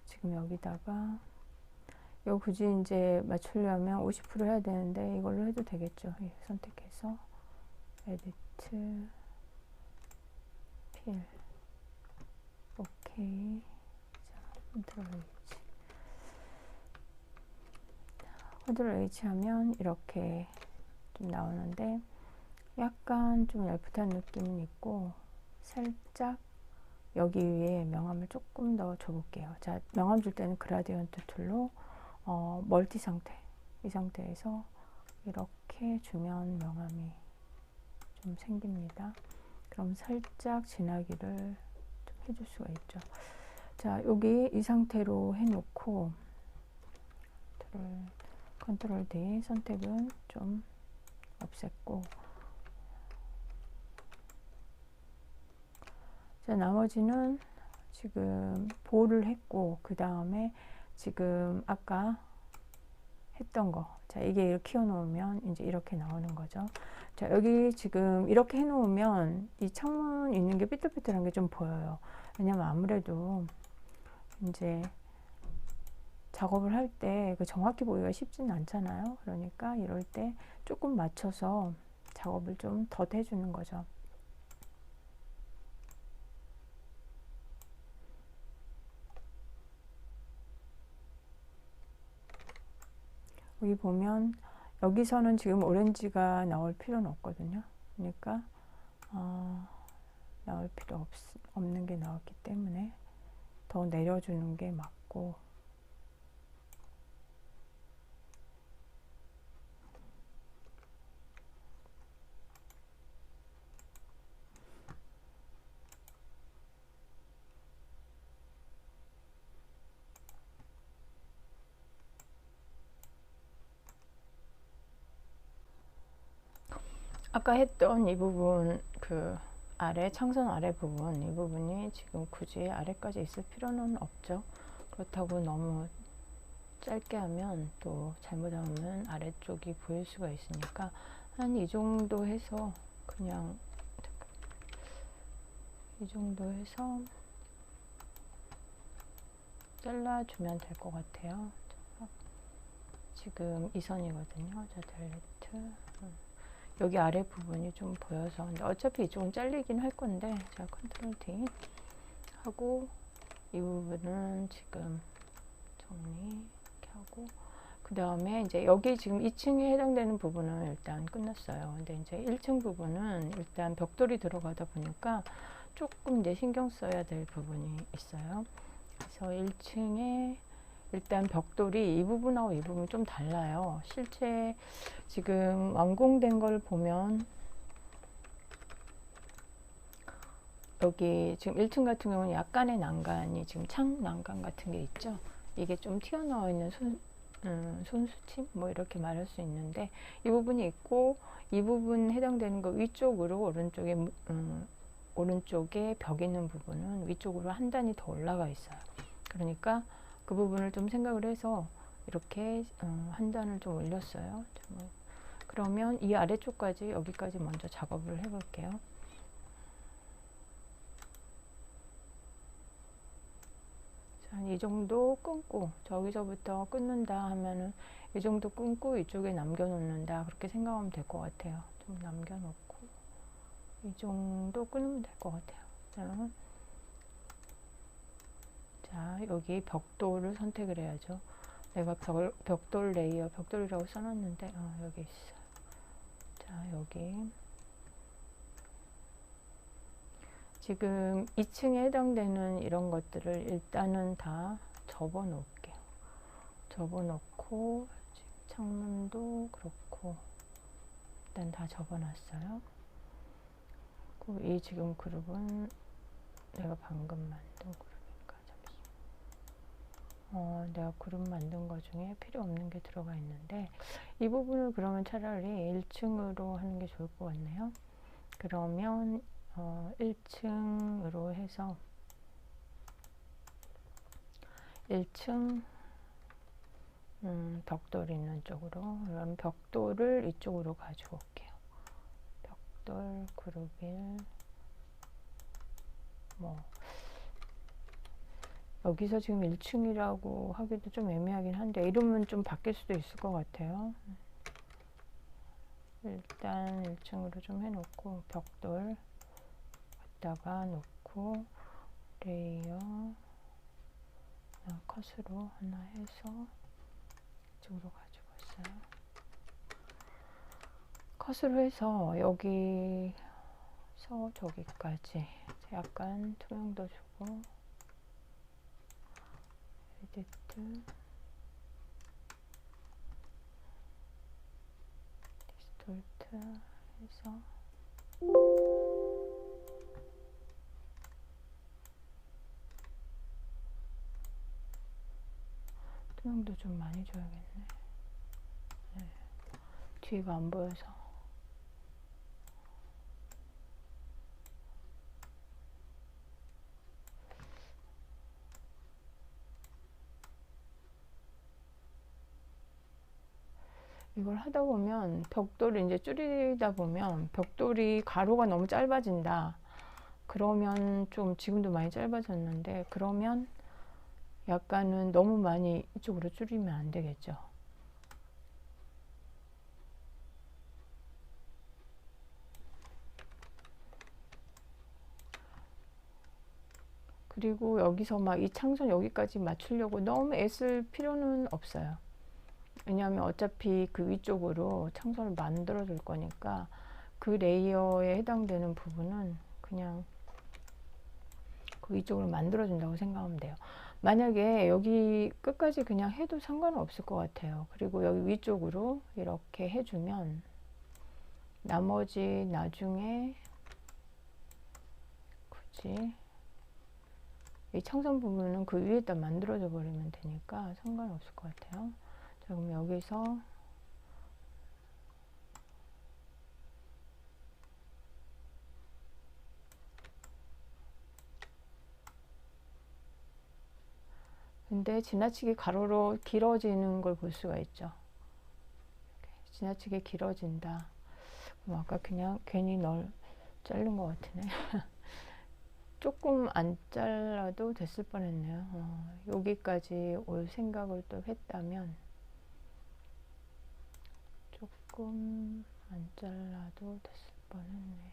지금 여기다가 이거 굳이 이제 맞추려면 50% 해야 되는데 이걸로 해도 되겠죠. 예, 선택해서 에디트 필 오케이. 컨트롤 H. 컨트롤 H 하면 이렇게 좀 나오는데 약간 좀 얄풋한 느낌은 있고 살짝 여기 위에 명암을 조금 더 줘볼게요. 자, 명암 줄 때는 그라디언트 툴로 멀티 상태 이 상태에서 이렇게 주면 명암이 좀 생깁니다. 그럼 살짝 진하기를 좀 해줄 수가 있죠. 자, 여기 이 상태로 해놓고 컨트롤 D 선택은 좀 없앴고, 자, 나머지는 지금 보호를 했고, 그 다음에 지금 아까 했던 거, 자, 이게 이렇게 키워놓으면 이제 이렇게 나오는 거죠. 자, 여기 지금 이렇게 해놓으면 이 창문 있는 게 삐뚤삐뚤한 게 좀 보여요. 왜냐면 아무래도 이제 작업을 할 때 그 정확히 보기가 쉽지는 않잖아요. 그러니까 이럴 때 조금 맞춰서 작업을 좀 더 해주는 거죠. 여기 보면 여기서는 지금 오렌지가 나올 필요는 없거든요. 그러니까 나올 필요 없는 게 나왔기 때문에 더 내려주는 게 맞고, 아까 했던 이 부분, 그 아래 창선 아래 부분, 이 부분이 지금 굳이 아래까지 있을 필요는 없죠. 그렇다고 너무 짧게 하면 또 잘못하면 아래쪽이 보일 수가 있으니까 한 이 정도 해서 그냥 이 정도 해서 잘라주면 될 것 같아요. 지금 이 선이거든요. 자, 델리트. 여기 아래 부분이 좀 보여서, 근데 어차피 이쪽은 잘리긴 할 건데, 자, 컨트롤 D 하고 이 부분은 지금 정리 이렇게 하고, 그 다음에 이제 여기 지금 2층에 해당되는 부분은 일단 끝났어요. 근데 이제 1층 부분은 일단 벽돌이 들어가다 보니까 조금 이제 신경 써야 될 부분이 있어요. 그래서 1층에 일단 벽돌이 이 부분하고 이 부분이 좀 달라요. 실제 지금 완공된 걸 보면 여기 지금 1층 같은 경우는 약간의 난간이, 지금 창 난간 같은 게 있죠. 이게 좀 튀어나와 있는 손수침 뭐 이렇게 말할 수 있는데, 이 부분이 있고, 이 부분 해당되는 거 위쪽으로 오른쪽에 벽 있는 부분은 위쪽으로 한 단이 더 올라가 있어요. 그러니까 그 부분을 좀 생각을 해서 이렇게 한 단을 좀 올렸어요. 그러면 이 아래쪽까지 여기까지 먼저 작업을 해 볼게요. 이 정도 끊고, 저기서부터 끊는다 하면은 이 정도 끊고 이쪽에 남겨 놓는다, 그렇게 생각하면 될 것 같아요. 좀 남겨 놓고 이 정도 끊으면 될 것 같아요. 자, 여기 벽돌을 선택을 해야죠. 내가 벽돌 레이어, 벽돌이라고 써놨는데 여기 있어. 자, 여기 지금 2층에 해당되는 이런 것들을 일단은 다 접어 놓을게요. 접어 놓고, 지금 창문도 그렇고 일단 다 접어 놨어요. 이 지금 그룹은 내가 방금 만든 그룹인가, 잠시. 내가 그룹 만든 거 중에 필요 없는 게 들어가 있는데, 이 부분을 그러면 차라리 1층으로 하는 게 좋을 것 같네요. 그러면 1층으로 해서 1층 벽돌 있는 쪽으로, 그럼 벽돌을 이쪽으로 가지고 올게요. 벽돌 그룹 1, 뭐 여기서 지금 1층이라고 하기도 좀 애매하긴 한데, 이름은 좀 바뀔 수도 있을 것 같아요. 일단 1층으로 좀 해놓고, 벽돌 갖다가 놓고, 레이어 컷으로 하나 해서 이쪽으로 가지고 있어요. 컷으로 해서 여기서 저기까지 약간 투명도 주고, 에디트, 디스톨트 해서 투명도 좀 많이 줘야겠네. 네. 뒤가 안 보여서. 이걸 하다 보면 벽돌을 이제 줄이다 보면 벽돌이 가로가 너무 짧아진다. 그러면 좀 지금도 많이 짧아졌는데 그러면 약간은 너무 많이 이쪽으로 줄이면 안 되겠죠. 그리고 여기서 막 이 창선 여기까지 맞추려고 너무 애쓸 필요는 없어요. 왜냐하면 어차피 그 위쪽으로 창선을 만들어 줄 거니까 그 레이어에 해당되는 부분은 그냥 그 위쪽으로 만들어 준다고 생각하면 돼요. 만약에 여기 끝까지 그냥 해도 상관은 없을 것 같아요. 그리고 여기 위쪽으로 이렇게 해주면 나머지 나중에 굳이 이 창선 부분은 그 위에다 만들어져 버리면 되니까 상관없을 것 같아요. 자, 그럼 여기서 근데 지나치게 가로로 길어지는 걸 볼 수가 있죠. 지나치게 길어진다. 그럼 아까 그냥 괜히 널 자른 것 같으네. 조금 안 잘라도 됐을 뻔했네요. 여기까지 올 생각을 또 했다면 조금 안 잘라도 됐을 뻔했네요.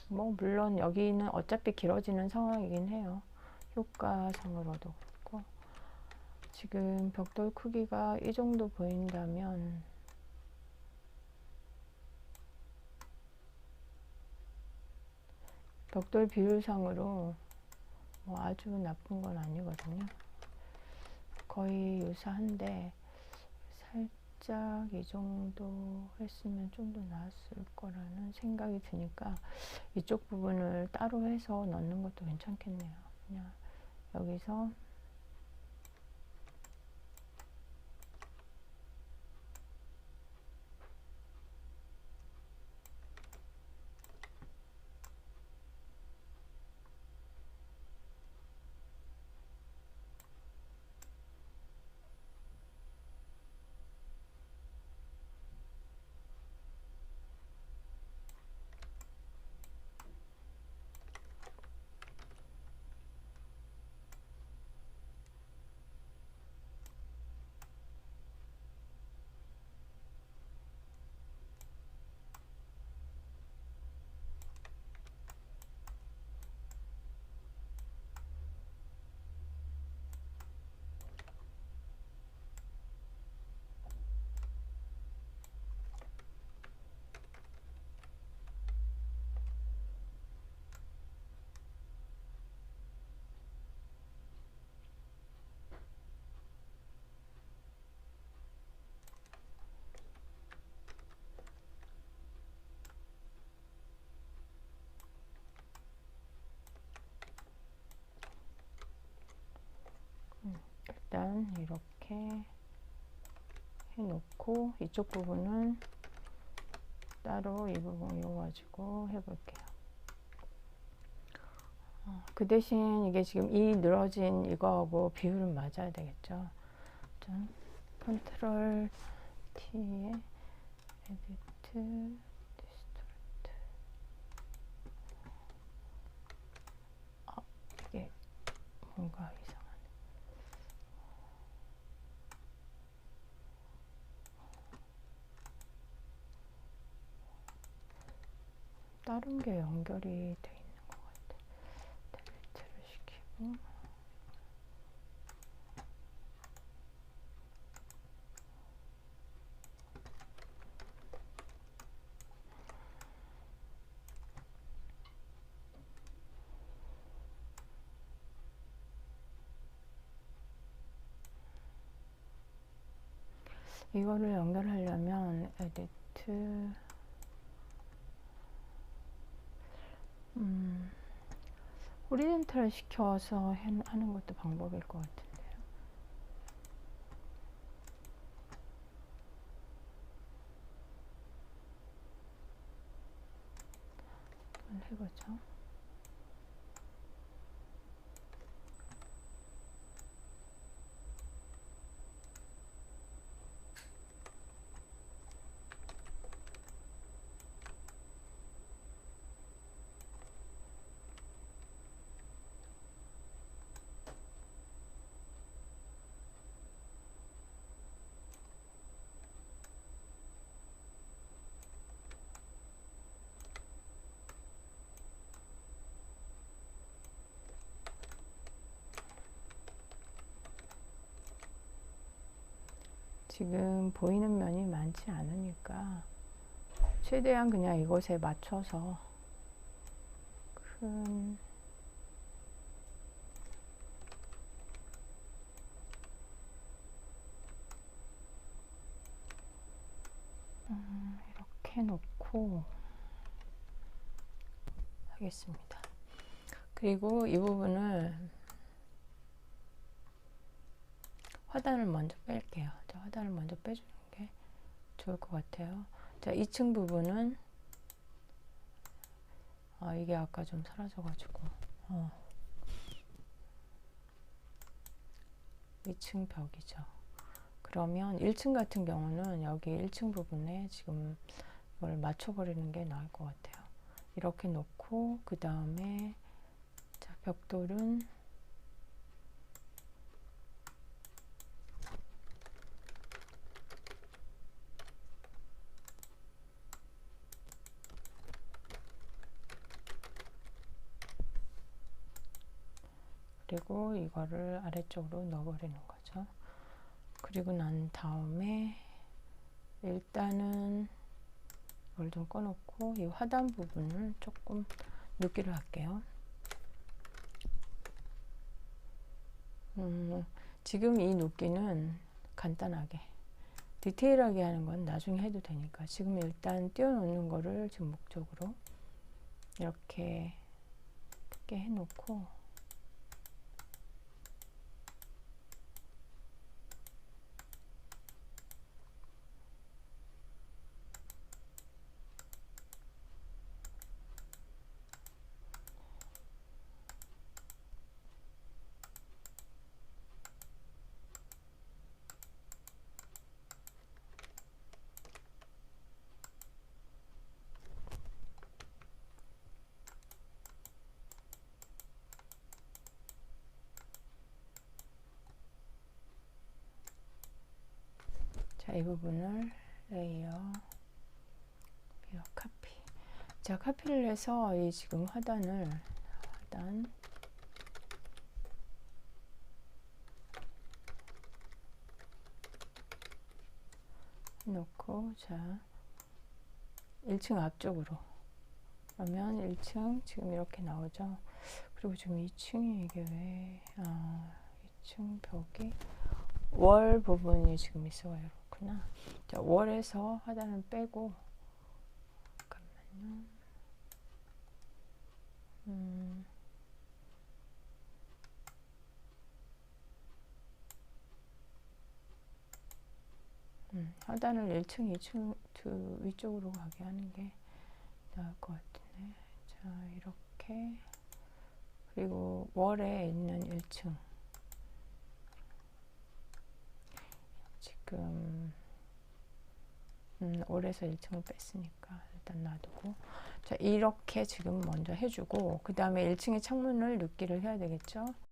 뭐 물론 여기는 어차피 길어지는 상황이긴 해요. 효과상으로도 그렇고. 지금 벽돌 크기가 이 정도 보인다면 벽돌 비율상으로 뭐 아주 나쁜 건 아니거든요. 거의 유사한데 살짝 이 정도 했으면 좀 더 나았을 거라는 생각이 드니까 이쪽 부분을 따로 해서 넣는 것도 괜찮겠네요. 그냥 여기서 일단 이렇게 해놓고 이쪽 부분은 따로 이 부분 이어가지고 해볼게요. 그 대신 이게 지금 이 늘어진 이거하고 비율은 맞아야 되겠죠. 컨트롤 T에 에디트 디스토트. 이게 뭔가 이상하네. 다른 게 연결이 돼 있는 것 같아. 델리트를 시키고 이거를 연결하려면 에디트 호리젠탈 시켜서 하는 것도 방법일 것 같은데요. 해보죠. 지금 보이는 면이 많지 않으니까 최대한 그냥 이것에 맞춰서 큰 이렇게 놓고 하겠습니다. 그리고 이 부분을 화단을 먼저 뺄게요. 자, 화단을 먼저 빼주는 게 좋을 것 같아요. 자, 2층 부분은 이게 아까 좀 사라져가지고 2층 벽이죠. 그러면 1층 같은 경우는 여기 1층 부분에 지금 이걸 맞춰버리는 게 나을 것 같아요. 이렇게 놓고 그 다음에 자, 벽돌은 그리고 이거를 아래쪽으로 넣어버리는 거죠. 그리고 난 다음에 일단은 이걸 좀 꺼놓고 이 화단 부분을 조금 눕기를 할게요. 지금 이 눕기는 간단하게 디테일하게 하는 건 나중에 해도 되니까 지금 일단 띄워놓는 거를 지금 목적으로 이렇게 크게 해놓고 자, 이 부분을 레이어 비어 카피. 자, 카피를 해서 이 지금 화단 놓고 자 1층 앞쪽으로 그러면 1층 지금 이렇게 나오죠. 그리고 지금 2층이 이게 왜 2층 벽이 월 부분이 지금 있어요. 그렇구나. 자, 월에서 하단은 빼고 잠깐만요. 하단을 1층, 2층 위쪽으로 가게 하는 게 나을 것 같네. 자, 이렇게 그리고 월에 있는 1층 지금 월에서 1층을 뺐으니까 일단 놔두고 자, 이렇게 지금 먼저 해주고 그 다음에 1층의 창문을 눕기를 해야 되겠죠.